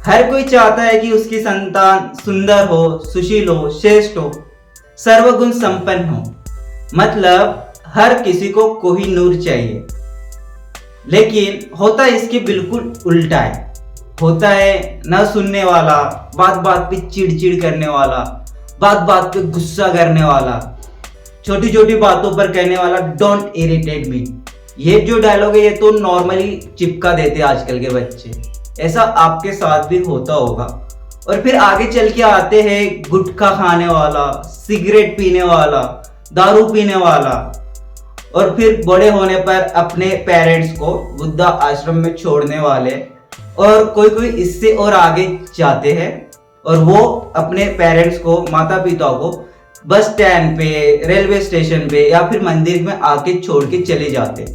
हर कोई चाहता है कि उसकी संतान सुंदर हो, सुशील हो, श्रेष्ठ हो, सर्वगुण संपन्न हो। मतलब हर किसी को कोहिनूर चाहिए। लेकिन होता इसके बिल्कुल उल्टा है। होता है न सुनने वाला, बात बात पे चिड़चिड़ करने वाला, बात बात पे गुस्सा करने वाला, छोटी छोटी बातों पर कहने वाला डोंट इरिटेट मी। ये जो डायलॉग है ये तो नॉर्मली चिपका देते हैं आजकल के बच्चे। ऐसा आपके साथ भी होता होगा। और फिर आगे चल के आते हैं गुटखा खाने वाला, सिगरेट पीने वाला, दारू पीने वाला, और फिर बड़े होने पर अपने पेरेंट्स को वृद्धा आश्रम में छोड़ने वाले। और कोई कोई इससे और आगे जाते हैं और वो अपने पेरेंट्स को, माता पिता को बस स्टैंड पे, रेलवे स्टेशन पे या फिर मंदिर में आके छोड़ के चले जाते।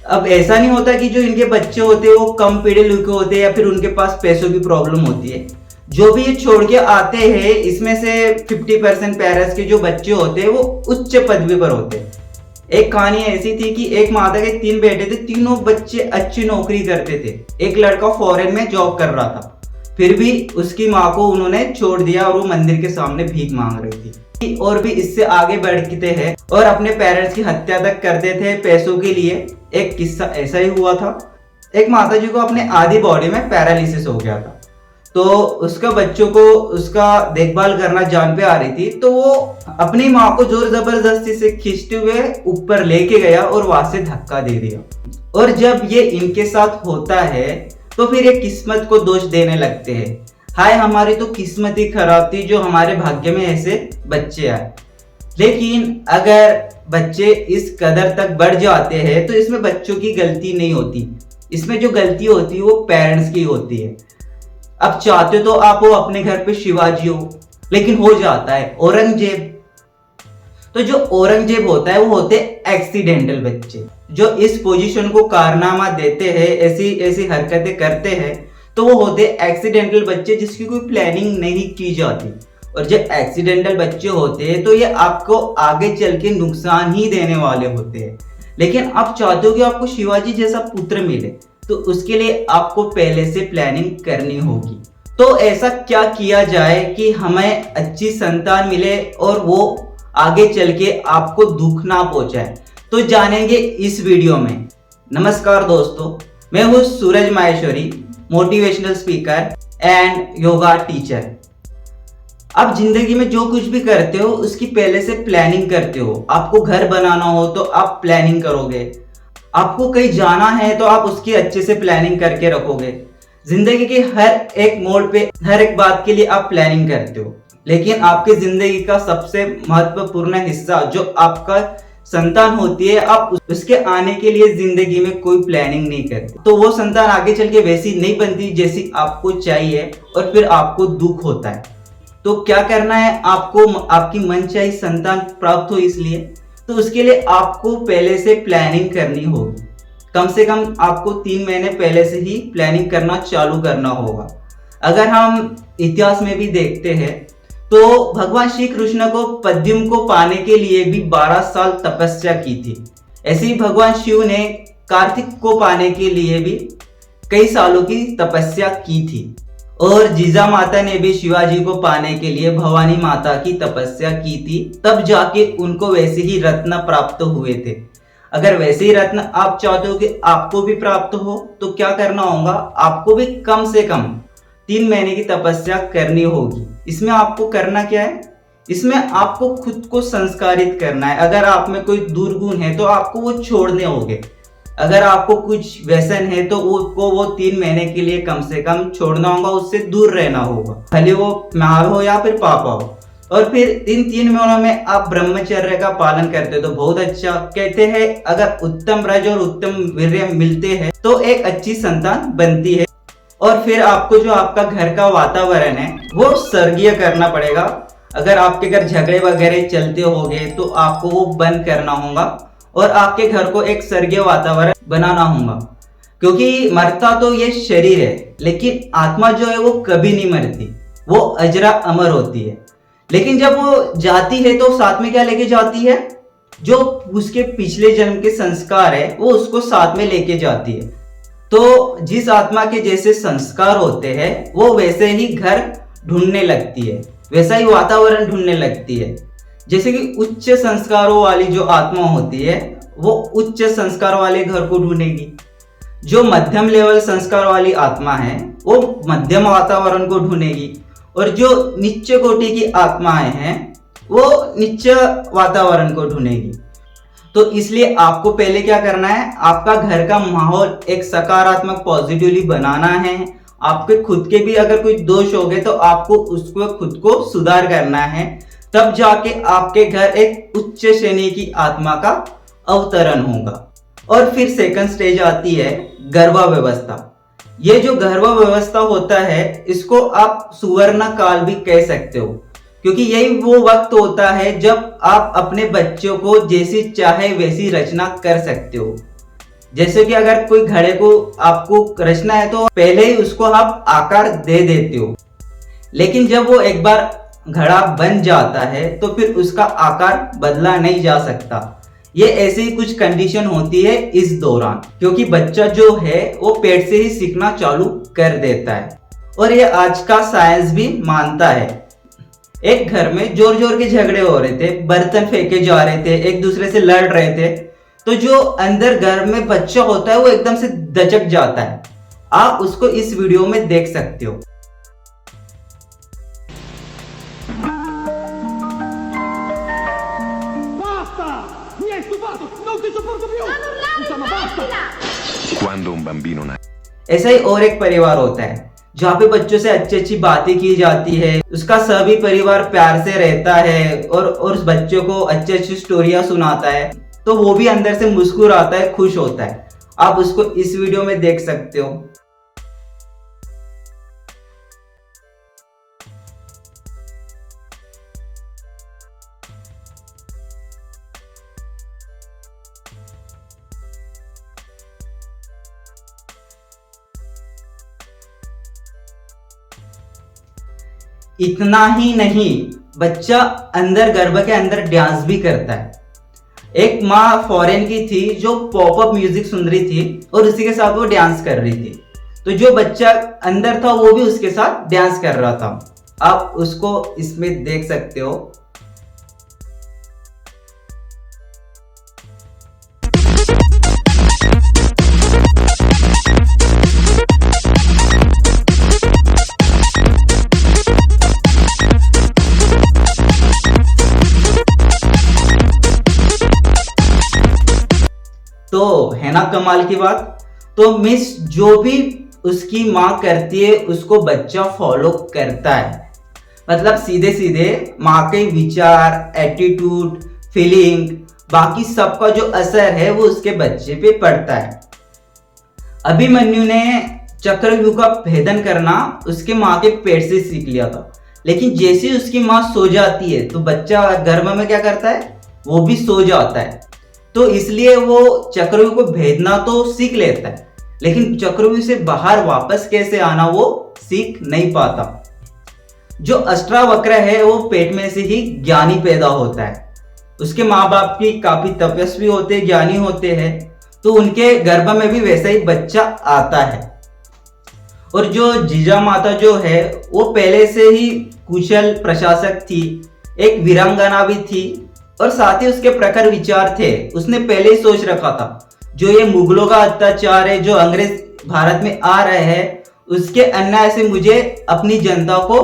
अब ऐसा नहीं होता कि जो इनके बच्चे होते हैं वो कम पढ़े लिखे होते हैं या फिर उनके पास पैसों की प्रॉब्लम होती है। जो भी ये छोड़ के आते हैं इसमें से 50% पेरेंट्स के जो बच्चे होते हैं वो उच्च पदवी पर होते हैं। एक कहानी ऐसी थी कि एक माता के 3 बेटे थे, तीनों बच्चे अच्छी नौकरी करते थे। एक लड़का फॉरेन में जॉब कर रहा था, फिर भी उसकी माँ को उन्होंने छोड़ दिया और वो मंदिर के सामने भीख मांग रही थी। और भी इससे आगे बढ़ते हैं और अपने पेरेंट्स की हत्या तक करते थे पैसों के लिए। एक किस्सा ऐसा ही हुआ था। एक माता जी को अपने आधी बॉडी में पैरालिसिस हो गया था, तो उसका बच्चों को उसका देखभाल करना जान पे आ रही थी, तो वो अपनी माँ को जोर जबरदस्ती से खींचते हुए ऊपर लेके गया और वहां से धक्का दे दिया। और जब ये इनके साथ होता है तो फिर ये किस्मत को दोष देने लगते हैं। हाय हमारी तो किस्मत ही खराब थी जो हमारे भाग्य में ऐसे बच्चे आए। लेकिन अगर बच्चे इस कदर तक बढ़ जाते हैं तो इसमें बच्चों की गलती नहीं होती, इसमें जो गलती होती है वो पेरेंट्स की होती है। अब चाहते तो आप वो अपने घर पे शिवाजी हो, लेकिन हो जाता है औरंगजेब। तो जो औरंगजेब होता है वो होते एक्सीडेंटल बच्चे, जो इस पोजीशन को कारनामा देते हैं, ऐसी ऐसी हरकतें करते हैं, तो वो होते एक्सीडेंटल बच्चे जिसकी कोई प्लानिंग नहीं की जाती। और जब एक्सीडेंटल बच्चे होते हैं तो ये आपको आगे चल के नुकसान ही देने वाले होते हैं। लेकिन आप चाहते हो कि आपको शिवाजी जैसा पुत्र मिले, तो उसके लिए आपको पहले से प्लानिंग करनी होगी। तो ऐसा क्या किया जाए कि हमें अच्छी संतान मिले और वो आगे चल के आपको दुख ना पहुंचाए, तो जानेंगे इस वीडियो में। नमस्कार दोस्तों, मैं हूँ Suraj Maheshwari, motivational speaker and yoga teacher. आप जिंदगी में जो कुछ भी करते हो उसकी पहले से प्लानिंग करते हो। आपको घर बनाना हो तो आप प्लानिंग करोगे, आपको कहीं जाना है तो आप उसकी अच्छे से प्लानिंग करके रखोगे। जिंदगी के हर एक मोड़ पे हर एक बात के लिए आप प्लानिंग करते हो। लेकिन आपकी जिंदगी का सबसे महत्वपूर्ण हिस्सा जो आपका संतान होती है, आप उसके आने के लिए जिंदगी में कोई प्लानिंग नहीं करते, तो वो संतान आगे चल के वैसी नहीं बनती जैसी आपको चाहिए और फिर आपको दुख होता है। तो क्या करना है आपको? आपकी मनचाही संतान प्राप्त हो इसलिए तो उसके लिए आपको पहले से प्लानिंग करनी होगी। कम से कम आपको 3 महीने पहले से ही प्लानिंग करना चालू करना होगा। अगर हम इतिहास में भी देखते हैं तो भगवान श्री कृष्ण को पद्म को पाने के लिए भी 12 साल तपस्या की थी। ऐसे ही भगवान शिव ने कार्तिक को पाने के लिए भी कई सालों की तपस्या की थी। और जीजा माता ने भी शिवाजी को पाने के लिए भवानी माता की तपस्या की थी, तब जाके उनको वैसे ही रत्न प्राप्त हुए थे। अगर वैसे ही रत्न आप चाहते हो कि आपको भी प्राप्त हो तो क्या करना होगा? आपको भी कम से कम 3 महीने की तपस्या करनी होगी। इसमें आपको करना क्या है? इसमें आपको खुद को संस्कारित करना है। अगर आप में कोई दुर्गुण है तो आपको वो छोड़ने होंगे। अगर आपको कुछ व्यसन है तो उसको वो 3 महीने के लिए कम से कम छोड़ना होगा, उससे दूर रहना होगा, भले वो माल हो या फिर पापा हो। और फिर इन 3 महीनों में आप ब्रह्मचर्य का पालन करते हो तो बहुत अच्छा। कहते हैं अगर उत्तम रज और उत्तम वीर्य मिलते हैं तो एक अच्छी संतान बनती है। और फिर आपको जो आपका घर का वातावरण है वो स्वर्गीय करना पड़ेगा। अगर आपके घर झगड़े वगैरह चलते होंगे तो आपको वो बंद करना होगा और आपके घर को एक स्वर्गीय वातावरण बनाना होगा। क्योंकि मरता तो ये शरीर है, लेकिन आत्मा जो है वो कभी नहीं मरती, वो अजरा अमर होती है। लेकिन जब वो जाती है तो साथ में क्या लेके जाती है? जो उसके पिछले जन्म के संस्कार है वो उसको साथ में लेके जाती है। तो जिस आत्मा के जैसे संस्कार होते हैं वो वैसे ही घर ढूंढने लगती है, वैसा ही वातावरण ढूंढने लगती है। जैसे कि उच्च संस्कारों वाली जो आत्मा होती है वो उच्च संस्कार वाले घर को ढूंढेगी, जो मध्यम लेवल संस्कार वाली आत्मा है वो मध्यम वातावरण को ढूंढेगी, और जो नीचे कोटि की आत्माएं हैं वो नीचे वातावरण को ढूंढेगी। तो इसलिए आपको पहले क्या करना है, आपका घर का माहौल एक सकारात्मक पॉजिटिवली बनाना है। आपके खुद के भी अगर कोई दोष हो गए तो आपको उसको खुद को सुधार करना है, तब जाके आपके घर एक उच्च श्रेणी की आत्मा का अवतरण होगा। और फिर सेकंड स्टेज आती है गर्भा व्यवस्था। ये जो गर्भा व्यवस्था होता है इसको आप सुवर्ण काल भी कह सकते हो, क्योंकि यही वो वक्त होता है जब आप अपने बच्चों को जैसी चाहे वैसी रचना कर सकते हो। जैसे कि अगर कोई घड़े को आपको रचना है तो पहले ही उसको आप आकार दे देते हो, लेकिन जब वो एक बार घड़ा बन जाता है तो फिर उसका आकार बदला नहीं जा सकता। ये ऐसी ही कुछ कंडीशन होती है इस दौरान, क्योंकि बच्चा जो है वो पेट से ही सीखना चालू कर देता है। और ये आज का साइंस भी मानता है। एक घर में जोर जोर के झगड़े हो रहे थे, बर्तन फेंके जा रहे थे, एक दूसरे से लड़ रहे थे, तो जो अंदर घर में बच्चा होता है वो एकदम से दचक जाता है। आप उसको इस वीडियो में देख सकते हो। ऐसा ही और एक परिवार होता है जहाँ पे बच्चों से अच्छी अच्छी बातें की जाती है, उसका सभी परिवार प्यार से रहता है और उस बच्चों को अच्छी अच्छी स्टोरियां सुनाता है, तो वो भी अंदर से मुस्कुराता है, खुश होता है। आप उसको इस वीडियो में देख सकते हो। इतना ही नहीं, बच्चा अंदर गर्भ के अंदर डांस भी करता है। एक माँ फॉरेन की थी जो पॉपअप म्यूजिक सुन रही थी और उसी के साथ वो डांस कर रही थी, तो जो बच्चा अंदर था वो भी उसके साथ डांस कर रहा था। आप उसको इसमें देख सकते हो। तो है ना कमाल की बात। तो मिस जो भी उसकी माँ करती है उसको बच्चा फॉलो करता है। मतलब सीधे सीधे माँ के विचार, एटीट्यूड, फीलिंग, बाकी सबका जो असर है वो उसके बच्चे पे पड़ता है। अभिमन्यु ने चक्रव्यूह का भेदन करना उसके माँ के पेट से सीख लिया था, लेकिन जैसे उसकी माँ सो जाती है तो बच्चा गर्भ में क्या करता है, वो भी सो जाता है। तो इसलिए वो चक्रव्यूह को भेदना तो सीख लेता है, लेकिन चक्रव्यूह से बाहर वापस कैसे आना वो सीख नहीं पाता। जो अष्टावक्र है वो पेट में से ही ज्ञानी पैदा होता है। उसके माँ बाप भी काफी तपस्वी होते, ज्ञानी होते हैं, तो उनके गर्भ में भी वैसा ही बच्चा आता है। और जो जीजा माता जो है वो पहले से ही कुशल प्रशासक थी, एक वीरांगना भी थी, और साथ ही उसके प्रखर विचार थे। उसने पहले ही सोच रखा था जो ये मुगलों का अत्याचार है, जो अंग्रेज भारत में आ रहे हैं, उसके अन्याय से मुझे अपनी जनता को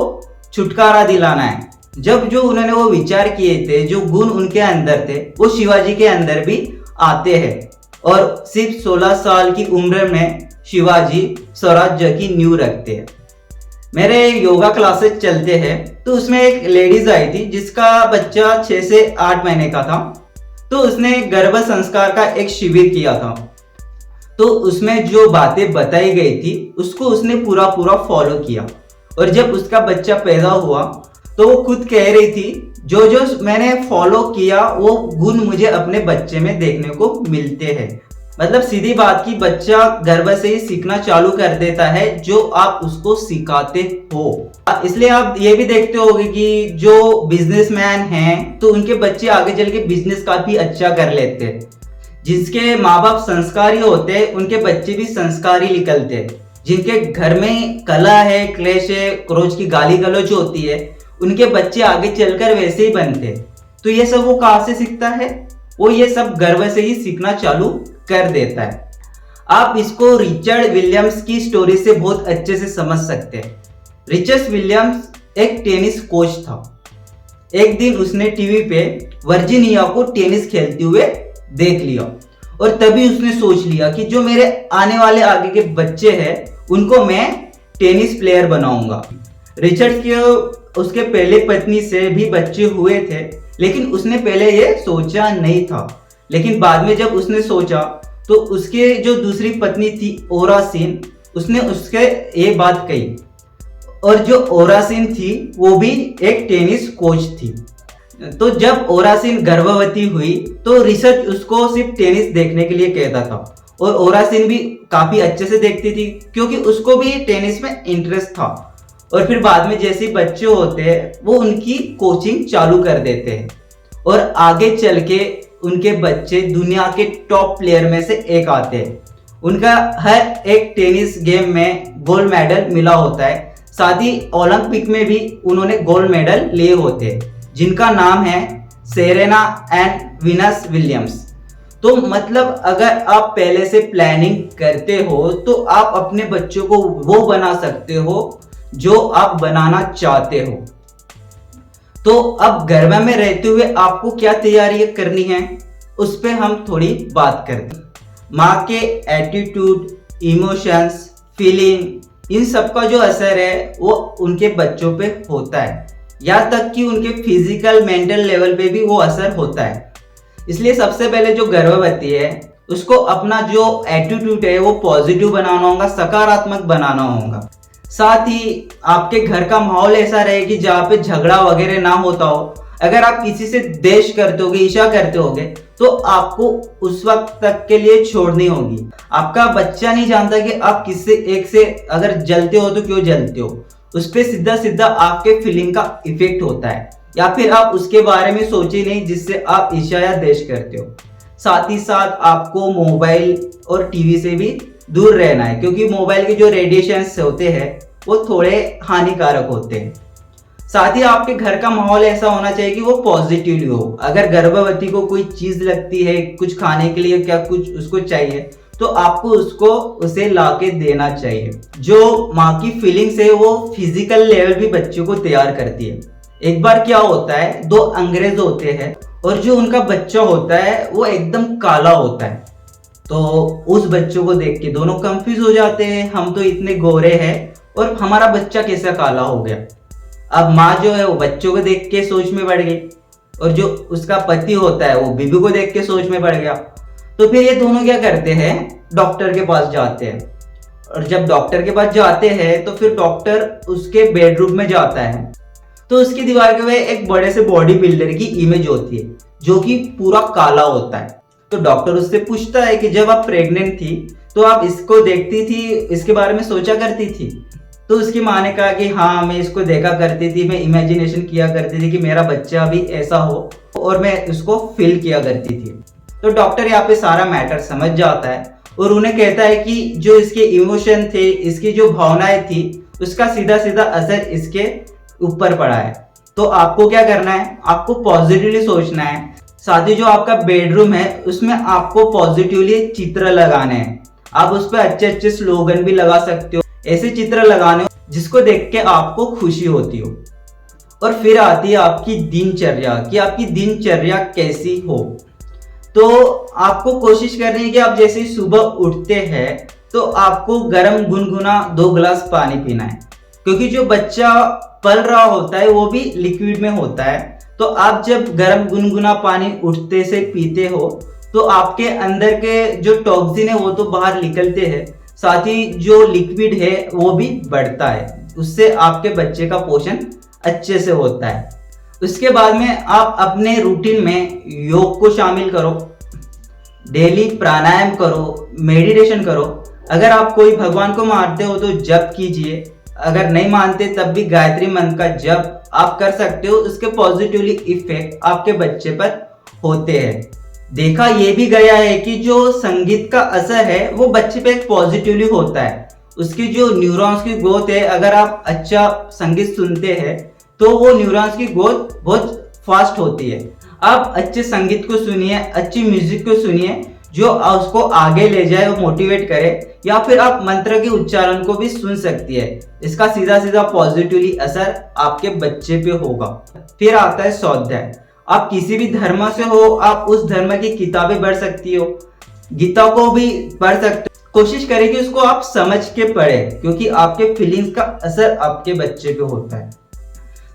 छुटकारा दिलाना है। जब जो उन्होंने वो विचार किए थे, जो गुण उनके अंदर थे, वो शिवाजी के अंदर भी आते हैं। और सिर्फ 16 साल की उम्र में शिवाजी स्वराज्य की नींव रखते हैं। मेरे योगा क्लासेस चलते हैं, तो उसमें एक लेडीज आई थी जिसका बच्चा 6 से 8 महीने का था। तो उसने गर्भ संस्कार का एक शिविर किया था। तो उसमें जो बातें बताई गई थी उसको उसने पूरा फॉलो किया। और जब उसका बच्चा पैदा हुआ तो वो खुद कह रही थी जो जो मैंने फॉलो किया वो गुण मुझे अपने बच्चे में देखने को मिलते हैं। मतलब सीधी बात की, बच्चा गर्भ से ही सीखना चालू कर देता है जो आप उसको सिखाते हो। इसलिए आप ये भी देखते होगे कि जो बिजनेसमैन हैं तो उनके बच्चे आगे चल के बिजनेस काफी अच्छा कर लेते हैं। जिसके माँ बाप संस्कारी होते हैं उनके बच्चे भी संस्कारी निकलते हैं। जिनके घर में कला है, क्लेश है, रोज की गाली गलौज होती है, उनके बच्चे आगे चलकर वैसे ही बनते हैं। तो ये सब वो कहाँ से सीखता है? वो ये सब गर्व से ही सीखना चालू कर देता है। आप इसको रिचर्ड विलियम्स की स्टोरी से बहुत अच्छे से समझ सकते हैं। रिचर्ड विलियम्स एक टेनिस कोच था। एक दिन उसने टीवी पे वर्जीनिया को टेनिस खेलते हुए देख लिया और तभी उसने सोच लिया कि जो मेरे आने वाले आगे के बच्चे हैं उनको मैं टेनिस प्लेयर बनाऊंगा। रिचर्ड के उसके पहले पत्नी से भी बच्चे हुए थे, लेकिन उसने पहले ये सोचा नहीं था। लेकिन बाद में जब उसने सोचा तो उसके जो दूसरी पत्नी थी ओरासीन, उसने उसके ये बात कही। और जो ओरासीन थी वो भी एक टेनिस कोच थी। तो जब ओरासीन गर्भवती हुई तो रिसर्च उसको सिर्फ टेनिस देखने के लिए कहता था और ओरासीन भी काफी अच्छे से देखती थी क्योंकि उसको भी टेनिस में इंटरेस्ट था। और फिर बाद में जैसे बच्चे होते हैं वो उनकी कोचिंग चालू कर देते हैं और आगे चल के उनके बच्चे दुनिया के टॉप प्लेयर में से एक आते हैं। उनका हर एक टेनिस गेम में गोल्ड मेडल मिला होता है। साथ ही ओलंपिक में भी उन्होंने गोल्ड मेडल लिए होते हैं, जिनका नाम है सेरेना एंड वीनस विलियम्स। तो मतलब अगर आप पहले से प्लानिंग करते हो तो आप अपने बच्चों को वो बना सकते हो जो आप बनाना चाहते हो। तो अब घर में रहते हुए आपको क्या तैयारी करनी है उस पर हम थोड़ी बात करते हैं। माँ के एटीट्यूड, इमोशंस, फीलिंग, इन सब का जो असर है वो उनके बच्चों पे होता है, यहाँ तक कि उनके फिजिकल मेंटल लेवल पे भी वो असर होता है। इसलिए सबसे पहले जो गर्भवती है उसको अपना जो एटीट्यूड है वो पॉजिटिव बनाना होगा, सकारात्मक बनाना होगा। साथ ही आपके घर का माहौल ऐसा रहे कि जहाँ पे झगड़ा वगैरह ना होता हो। अगर आप किसी से द्वेष करते होगे, ईर्ष्या करते होगे, तो आपको उस वक्त तक के लिए छोड़नी होगी। आपका बच्चा नहीं जानता कि आप किससे एक से अगर जलते हो तो क्यों जलते हो। उस पर सीधा सीधा आपके फीलिंग का इफेक्ट होता है, या फिर आप उसके बारे में सोचे नहीं जिससे आप ईर्ष्या या द्वेष करते हो। साथ ही साथ आपको मोबाइल और टीवी से भी दूर रहना है, क्योंकि मोबाइल के जो रेडिएशंस होते हैं वो थोड़े हानिकारक होते हैं। साथ ही आपके घर का माहौल ऐसा होना चाहिए कि वो पॉजिटिव हो। अगर गर्भवती को कोई चीज लगती है, कुछ खाने के लिए क्या कुछ उसको चाहिए, तो आपको उसको उसे लाके देना चाहिए। जो माँ की फीलिंग्स है वो फिजिकल लेवल भी बच्चों को तैयार करती है। एक बार क्या होता है, दो अंग्रेज होते हैं और जो उनका बच्चा होता है वो एकदम काला होता है। तो उस बच्चों को देख के दोनों कंफ्यूज हो जाते हैं, हम तो इतने गोरे हैं और हमारा बच्चा कैसा काला हो गया। अब माँ जो है वो बच्चों को देख के सोच में पड़ गई और जो उसका पति होता है वो बीबी को देख के सोच में पड़ गया। तो फिर ये दोनों क्या करते हैं, डॉक्टर के पास जाते हैं। और जब डॉक्टर के पास जाते हैं तो फिर डॉक्टर उसके बेडरूम में जाता है। तो उसकी दीवार के पे एक बड़े से बॉडी बिल्डर की इमेज होती है जो कि पूरा काला होता है। तो डॉक्टर उससे पूछता है कि जब आप प्रेग्नेंट थी तो आप इसको देखती थी, इसके बारे में सोचा करती थी? तो उसकी माँ ने कहा कि हाँ, मैं इसको देखा करती थी, मैं इमेजिनेशन किया करती थी कि मेरा बच्चा भी ऐसा हो और मैं उसको फील किया करती थी। तो डॉक्टर यहाँ पे सारा मैटर समझ जाता है और उन्हें कहता है कि जो इसके इमोशन थे, इसकी जो भावनाएं थी, उसका सीधा सीधा असर इसके ऊपर पड़ा है। तो आपको क्या करना है, आपको पॉजिटिवली सोचना है। साथ ही जो आपका बेडरूम है उसमें आपको पॉजिटिवली चित्र लगाने हैं। आप उस पर अच्छे अच्छे स्लोगन भी लगा सकते हो, ऐसे चित्र लगाने जिसको देख के आपको खुशी होती हो। और फिर आती है आपकी दिनचर्या कि आपकी दिनचर्या कैसी हो। तो आपको कोशिश करनी है कि आप जैसे ही सुबह उठते हैं तो आपको गर्म गुनगुना 2 गिलास पानी पीना है, क्योंकि जो बच्चा पल रहा होता है वो भी लिक्विड में होता है। तो आप जब गर्म गुनगुना पानी उठते से पीते हो तो आपके अंदर के जो टॉक्सिन है वो तो बाहर निकलते हैं, साथ ही जो लिक्विड है वो भी बढ़ता है। उससे आपके बच्चे का पोषण अच्छे से होता है। उसके बाद में आप अपने रूटीन में योग को शामिल करो, डेली प्राणायाम करो, मेडिटेशन करो। अगर आप कोई भगवान को मानते हो तो जप कीजिए, अगर नहीं मानते तब भी गायत्री मंत्र का जप आप कर सकते हो। उसके पॉजिटिवली इफेक्ट आपके बच्चे पर होते हैं। देखा ये भी गया है कि जो संगीत का असर है वो बच्चे पे एक पॉजिटिवली होता है। उसकी जो न्यूरॉन्स की ग्रोथ है, अगर आप अच्छा संगीत सुनते हैं तो वो न्यूरॉन्स की ग्रोथ बहुत फास्ट होती है। आप अच्छे संगीत को सुनिए, अच्छी म्यूजिक को सुनिए जो उसको आगे ले जाए और मोटिवेट करे, या फिर आप मंत्र के उच्चारण को भी सुन सकती है। इसका सीधा सीधा पॉजिटिवली असर आपके बच्चे पे होगा। फिर आता है स्वाध्याय। आप किसी भी धर्म से हो, आप उस धर्म की किताबें पढ़ सकती हो, गीता को भी पढ़ सकते हो। कोशिश करें कि उसको आप समझ के पढ़ें, क्योंकि आपके फीलिंग्स का असर आपके बच्चे पे होता है।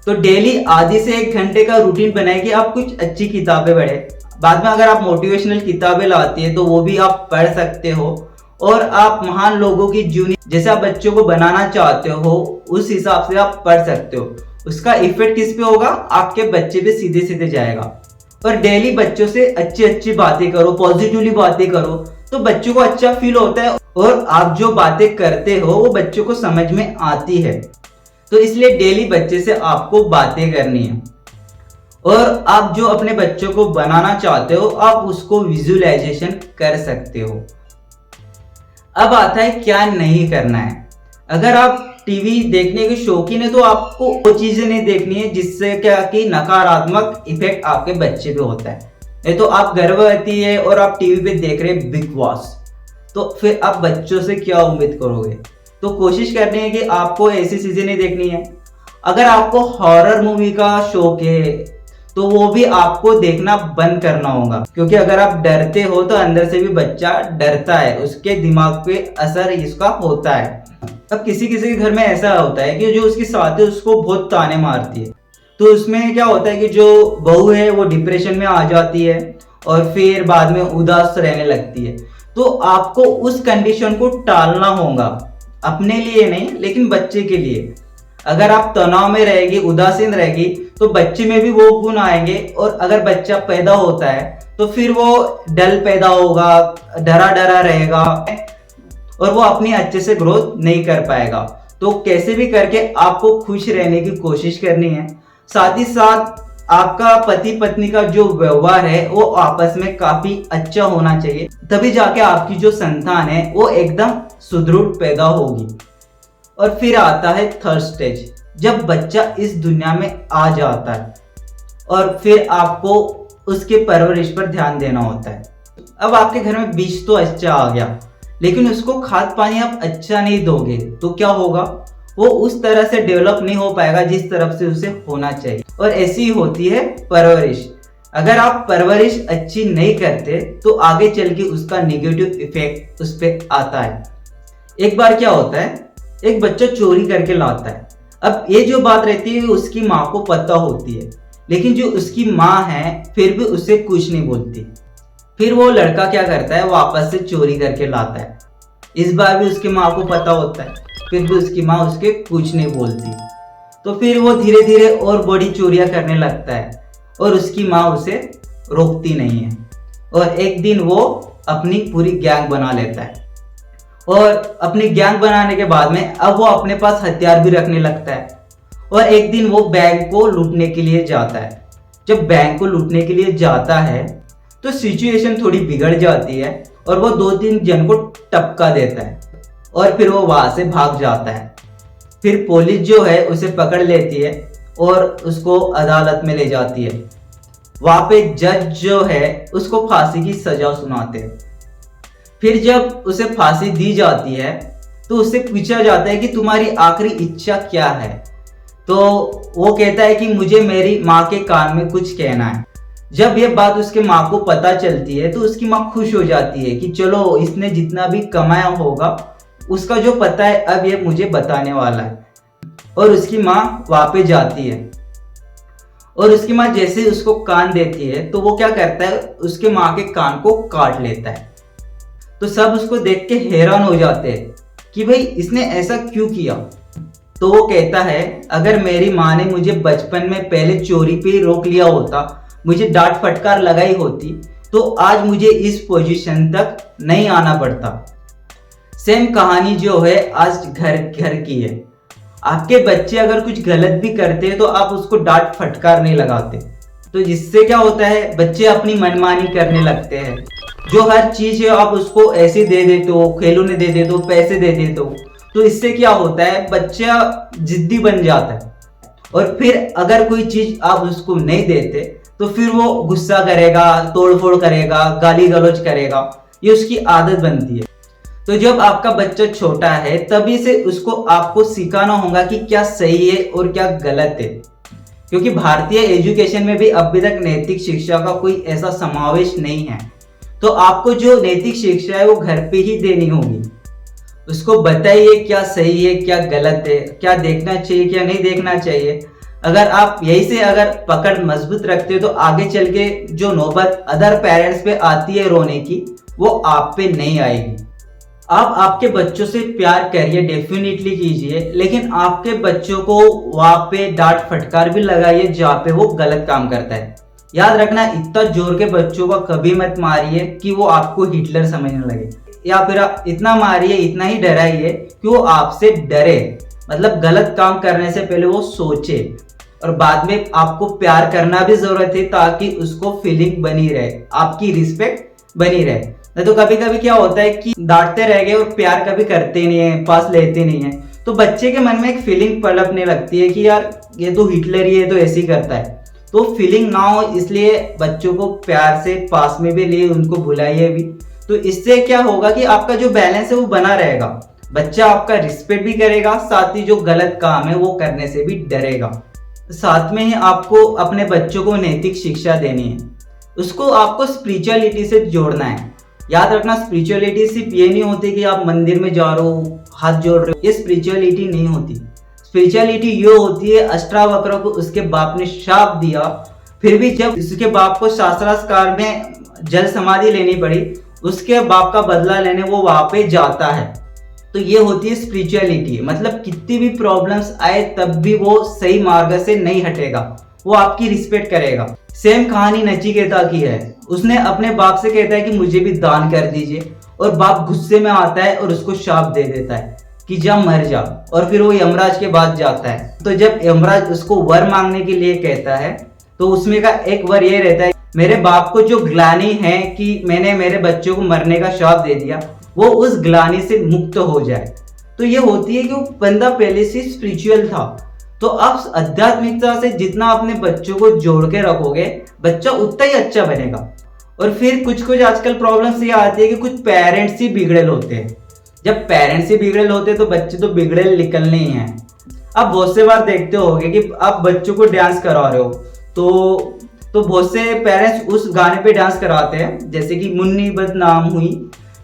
तो डेली आधे से 1 घंटे का रूटीन बनाए कि आप कुछ अच्छी किताबें पढ़ें। बाद में अगर आप मोटिवेशनल किताबें लाती है तो वो भी आप पढ़ सकते हो, और आप महान लोगों की जीवनी जैसे आप बच्चों को बनाना चाहते हो उस हिसाब से आप पढ़ सकते हो। उसका इफेक्ट किस पे होगा? आपके बच्चे पे सीधे सीधे जाएगा। और डेली बच्चों से अच्छी अच्छी बातें करो, पॉजिटिवली बातें करो, तो बच्चों को अच्छा फील होता है और आप जो बातें करते हो वो बच्चों को समझ में आती है। तो इसलिए डेली बच्चे से आपको बातें करनी है। और आप जो अपने बच्चों को बनाना चाहते हो आप उसको विजुअलाइजेशन कर सकते हो। अब आता है क्या नहीं करना है। अगर आप टीवी देखने के शौकीन है तो आपको वो चीजें नहीं देखनी है जिससे क्या कि नकारात्मक इफेक्ट आपके बच्चे पे होता है। नहीं तो आप गर्भवती है और आप टीवी पे देख रहे बिग बॉस, तो फिर आप बच्चों से क्या उम्मीद करोगे? तो कोशिश करनी है कि आपको ऐसी चीजें नहीं देखनी है। अगर आपको हॉरर मूवी का शौक है तो वो भी आपको देखना बंद करना होगा, क्योंकि अगर आप डरते हो तो अंदर से भी बच्चा डरता है, उसके दिमाग पे असर इसका होता है। अब किसी किसी के घर में ऐसा होता है कि जो उसकी साथ है उसको बहुत ताने मारती है, तो उसमें क्या होता है कि जो बहू है वो डिप्रेशन में आ जाती है और फिर बाद में उदास रहने लगती है। तो आपको उस कंडीशन को टालना होगा, अपने लिए नहीं लेकिन बच्चे के लिए। अगर आप तनाव में रहेगी, उदासीन रहेगी, तो बच्चे में भी वो गुण आएंगे, और अगर बच्चा पैदा होता है तो फिर वो डल पैदा होगा, डरा डरा रहेगा और वो अपनी अच्छे से ग्रोथ नहीं कर पाएगा। तो कैसे भी करके आपको खुश रहने की कोशिश करनी है। साथ ही साथ आपका पति पत्नी का जो व्यवहार है वो आपस में काफी अच्छा होना चाहिए, तभी जाके आपकी जो संतान है वो एकदम सुदृढ़ पैदा होगी। और फिर आता है थर्ड स्टेज, जब बच्चा इस दुनिया में आ जाता है और फिर आपको उसके परवरिश पर ध्यान देना होता है। अब आपके घर में बीज तो अच्छा आ गया, लेकिन उसको खाद पानी आप अच्छा नहीं दोगे तो क्या होगा? वो उस तरह से डेवलप नहीं हो पाएगा जिस तरफ से उसे होना चाहिए। और ऐसी होती है परवरिश। अगर आप परवरिश अच्छी नहीं करते तो आगे चल के उसका नेगेटिव इफेक्ट उस पर आता है। एक बार क्या होता है, एक बच्चा चोरी करके लाता है। अब ये जो बात रहती है उसकी माँ को पता होती है, लेकिन जो उसकी माँ है फिर भी उससे कुछ नहीं बोलती। फिर वो लड़का क्या करता है, वापस से चोरी करके लाता है। इस बार भी उसकी माँ को पता होता है, फिर भी उसकी माँ उसके कुछ नहीं बोलती। तो फिर वो धीरे धीरे और बड़ी चोरियां करने लगता है और उसकी माँ उसे रोकती नहीं है। और एक दिन वो अपनी पूरी गैंग बना लेता है, और अपनी गैंग बनाने के बाद में अब वो अपने पास हथियार भी रखने लगता है। और एक दिन वो बैंक को लूटने के लिए जाता है। जब बैंक को लूटने के लिए जाता है तो सिचुएशन थोड़ी बिगड़ जाती है और वो 2-3 जन को टपका देता है और फिर वो वहां से भाग जाता है। फिर पुलिस जो है उसे पकड़ लेती है और उसको अदालत में ले जाती है। वहां पे जज जो है उसको फांसी की सजा सुनाते हैं। फिर जब उसे फांसी दी जाती है तो उससे पूछा जाता है कि तुम्हारी आखिरी इच्छा क्या है? तो वो कहता है कि मुझे मेरी माँ के कान में कुछ कहना है। जब ये बात उसके माँ को पता चलती है तो उसकी माँ खुश हो जाती है कि चलो इसने जितना भी कमाया होगा उसका जो पता है अब ये मुझे बताने वाला है। और उसकी माँ वापस जाती है और उसकी माँ जैसे उसको कान देती है तो वो क्या करता है, उसके माँ के कान को काट लेता है। तो सब उसको देख के हैरान हो जाते हैं कि भाई इसने ऐसा क्यों किया। तो वो कहता है अगर मेरी माँ ने मुझे बचपन में पहले चोरी पे रोक लिया होता, मुझे डांट फटकार लगाई होती, तो आज मुझे इस पोजीशन तक नहीं आना पड़ता। सेम कहानी जो है आज घर घर की है। आपके बच्चे अगर कुछ गलत भी करते हैं तो आप उसको डांट फटकार नहीं लगाते, तो जिससे क्या होता है, बच्चे अपनी मनमानी करने लगते हैं। जो हर चीज है आप उसको ऐसे दे देते हो, खिलौने दे देते हो, पैसे दे देते हो, तो इससे क्या होता है, बच्चा जिद्दी बन जाता है। और फिर अगर कोई चीज आप उसको नहीं देते तो फिर वो गुस्सा करेगा, तोड़फोड़ करेगा, गाली गलौज करेगा, ये उसकी आदत बनती है। तो जब आपका बच्चा छोटा है तभी से उसको आपको सिखाना होगा कि क्या सही है और क्या गलत है, क्योंकि भारतीय एजुकेशन में भी अभी तक नैतिक शिक्षा का कोई ऐसा समावेश नहीं है। तो आपको जो नैतिक शिक्षा है वो घर पे ही देनी होगी। उसको बताइए क्या सही है क्या गलत है, क्या देखना चाहिए क्या नहीं देखना चाहिए। अगर आप यही से अगर पकड़ मजबूत रखते हो तो आगे चल के जो नौबत अदर पेरेंट्स पे आती है रोने की, वो आप पे नहीं आएगी। आप आपके बच्चों से प्यार करिए, डेफिनेटली कीजिए, लेकिन आपके बच्चों को वहां पे डांट फटकार भी लगाइए जहाँ पे वो गलत काम करता है। याद रखना, इतना जोर के बच्चों को कभी मत मारिए कि वो आपको हिटलर समझने लगे, या फिर आप इतना मारिए, इतना ही डराइए कि वो आपसे डरे। मतलब गलत काम करने से पहले वो सोचे, और बाद में आपको प्यार करना भी जरूरत है ताकि उसको फीलिंग बनी रहे, आपकी रिस्पेक्ट बनी रहे। नहीं तो कभी कभी क्या होता है कि डांटते रह गए और प्यार कभी करते नहीं है, पास लेते नहीं है, तो बच्चे के मन में एक फीलिंग पनपने लगती है कि यार ये तो हिटलर ही है, तो ऐसे ही करता है। तो फीलिंग ना हो इसलिए बच्चों को प्यार से पास में भी लिए, उनको बुलाइए भी। तो इससे क्या होगा कि आपका जो बैलेंस है वो बना रहेगा, बच्चा आपका रिस्पेक्ट भी करेगा, साथ ही जो गलत काम है वो करने से भी डरेगा। साथ में ही आपको अपने बच्चों को नैतिक शिक्षा देनी है, उसको आपको स्पिरिचुअलिटी से जोड़ना है। याद रखना, स्पिरिचुअलिटी सिर्फ ये नहीं होती कि आप मंदिर में जा रहे हो, हाथ जोड़ रहे हो, ये स्पिरिचुअलिटी नहीं होती। स्पिरिचुअलिटी ये होती है, अष्टावक्र को उसके बाप ने शाप दिया, फिर भी जब उसके बाप को शास्त्रास्कार में जल समाधि लेनी पड़ी, उसके बाप का बदला लेने वो वहां पे जाता है। तो ये होती है स्पिरिचुअलिटी। मतलब कितनी भी प्रॉब्लम्स आए तब भी वो सही मार्ग से नहीं हटेगा, वो आपकी रिस्पेक्ट करेगा। सेम कहानी नचिकेता की है। उसने अपने बाप से कहता है कि मुझे भी दान कर दीजिए, और बाप गुस्से में आता है और उसको शाप दे देता है कि जा मर जा, और फिर वो यमराज के पास जाता है। तो जब यमराज उसको वर मांगने के लिए कहता है तो उसमें का एक वर ये रहता है, मेरे बाप को जो ग्लानि है कि मैंने मेरे बच्चों को मरने का शाप दे दिया, वो उस ग्लानि से मुक्त हो जाए। तो ये होती है कि वो बंदा पहले से स्पिरिचुअल था। तो आप आध्यात्मिकता से जितना अपने बच्चों को जोड़ के रखोगे, बच्चा उतना ही अच्छा बनेगा। और फिर कुछ कुछ आजकल प्रॉब्लम्स ये आती है कि कुछ पेरेंट्स ही बिगड़ेल होते हैं। जब पेरेंट्स ही बिगड़ेल होते हैं तो बच्चे तो बिगड़ेल निकलने ही हैं। आप बहुत से बार देखते होंगे कि आप बच्चों को डांस करा रहे हो तो बहुत से पेरेंट्स उस गाने पे डांस कराते हैं, जैसे कि मुन्नी बदनाम हुई।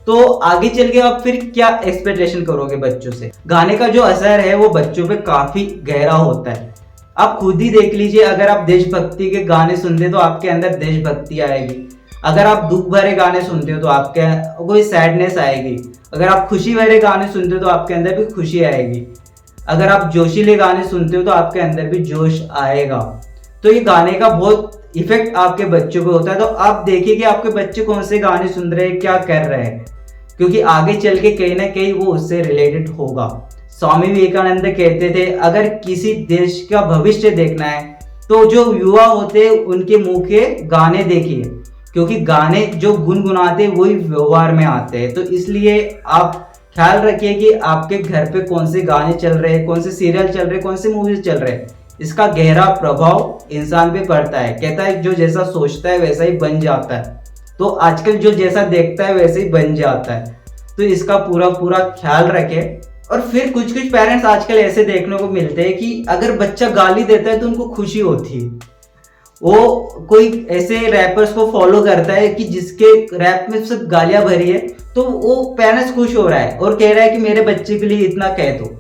तो आगे चल के आप फिर क्या एक्सपेक्टेशन करोगे बच्चों से? गाने का जो असर है वो बच्चों पे काफी गहरा होता है। आप खुद ही देख लीजिए, अगर आप देशभक्ति के गाने सुनते तो आपके अंदर देशभक्ति आएगी। अगर आप दुख भरे गाने सुनते हो तो आपके कोई सैडनेस आएगी। अगर आप खुशी भरे गाने सुनते हो तो आपके अंदर भी खुशी आएगी। अगर आप जोशीले गाने सुनते हो तो आपके अंदर भी जोश आएगा। तो ये गाने का बहुत इफेक्ट आपके बच्चों को होता है। तो आप देखिए कि आपके बच्चे कौन से गाने सुन रहे हैं, क्या कर रहे हैं, क्योंकि आगे चल के कहीं ना कहीं वो उससे रिलेटेड होगा। स्वामी विवेकानंद कहते थे, अगर किसी देश का भविष्य देखना है तो जो युवा होते हैं उनके मुंह के गाने देखिए, क्योंकि गाने जो गुनगुनाते वही व्यवहार में आते हैं। तो इसलिए आप ख्याल रखिए कि आपके घर पे कौन से गाने चल रहे हैं, कौन से सीरियल चल रहे हैं, कौन से मूवीज चल रहे हैं। इसका गहरा प्रभाव इंसान पे पड़ता है। कहता है जो जैसा सोचता है वैसा ही बन जाता है। तो आजकल जो जैसा देखता है वैसे ही बन जाता है। तो इसका पूरा पूरा ख्याल रखें। और फिर कुछ कुछ पेरेंट्स आजकल ऐसे देखने को मिलते हैं कि अगर बच्चा गाली देता है तो उनको खुशी होती है। वो कोई ऐसे रैपर्स को फॉलो करता है कि जिसके रैप में सब गालियां भरी है, तो वो पेरेंट्स खुश हो रहा है और कह रहा है कि मेरे बच्चे के लिए इतना कह दो।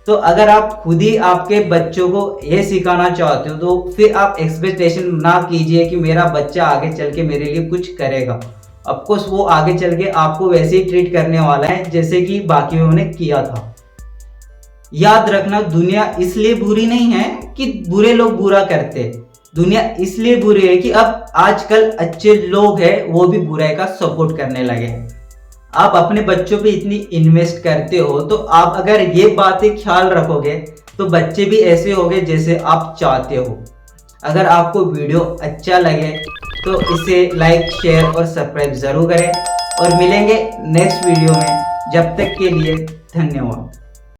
तो अगर आप खुद ही आपके बच्चों को ये सिखाना चाहते हो तो फिर आप एक्सपेक्टेशन ना कीजिए कि मेरा बच्चा आगे चल के मेरे लिए कुछ करेगा। ऑफकोर्स वो आगे चल के आपको वैसे ही ट्रीट करने वाला है जैसे कि बाकियों ने किया था। याद रखना, दुनिया इसलिए बुरी नहीं है कि बुरे लोग बुरा करते, दुनिया इसलिए बुरी है कि अब आजकल अच्छे लोग हैं वो भी बुराई का सपोर्ट करने लगे हैं। आप अपने बच्चों पे इतनी इन्वेस्ट करते हो तो आप अगर ये बातें ख्याल रखोगे तो बच्चे भी ऐसे होंगे जैसे आप चाहते हो। अगर आपको वीडियो अच्छा लगे तो इसे लाइक, शेयर और सब्सक्राइब जरूर करें और मिलेंगे नेक्स्ट वीडियो में। जब तक के लिए धन्यवाद।